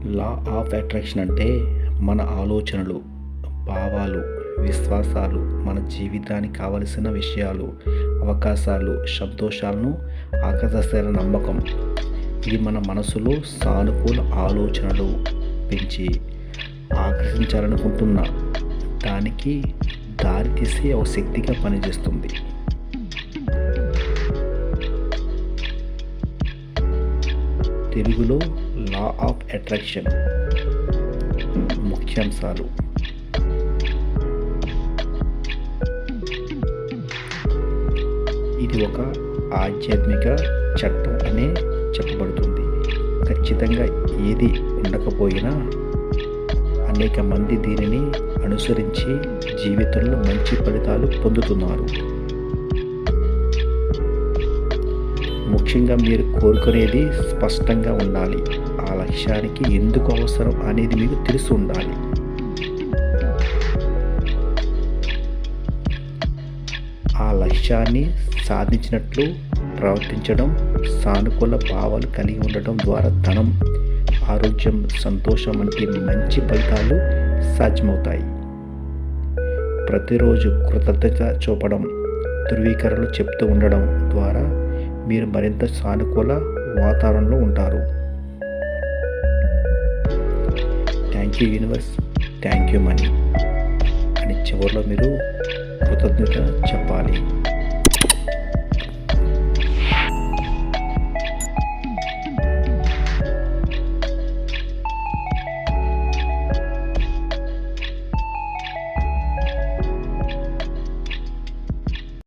Law of attraction అంటే మన ఆలోచనలు, భావాలు, విశ్వాసాలు మన జీవితానికి కావలసిన విషయాలు, అవకాశాలు, సంతోషాలను ఆకర్షిస్తున్న నమ్మకం. ఇది మన మనసులో సానుకూల ఆలోచనలు పెంచి ఆకర్షించాలనుకుంటున్న దానికి దారితీసే ఒక శక్తిగా పనిచేస్తుంది. తెలుగులో లా ఆఫ్ అట్రాక్షన్ ముఖ్యాంశాలు. ఇది ఒక ఆధ్యాత్మిక చట్టం అనే చెప్పబడుతుంది. ఖచ్చితంగా ఏది ఉండకపోయినా అనేక మంది దీనిని అనుసరించి జీవితంలో మంచి ఫలితాలు పొందుతున్నారు. ముఖ్యంగా మీరు కోరుకునేది స్పష్టంగా ఉండాలి. ఆ లక్ష్యానికి ఎందుకు అవసరం అనేది మీకు తెలిసి ఉండాలి. ఆ లక్ష్యాన్ని సాధించినట్లు ప్రవర్తించడం, సానుకూల భావాలు కలిగి ఉండటం ద్వారా ధనం, ఆరోగ్యం, సంతోషం వంటి మంచి ఫలితాలు సాధ్యమవుతాయి. ప్రతిరోజు కృతజ్ఞత చూపడం, ధృవీకరణలు చెప్తూ ఉండడం ద్వారా మీరు మరింత సానుకూల వాతావరణంలో ఉంటారు. Thank you universe, thank you money అని చివరిలో మీరు కృతజ్ఞత చెప్పాలి.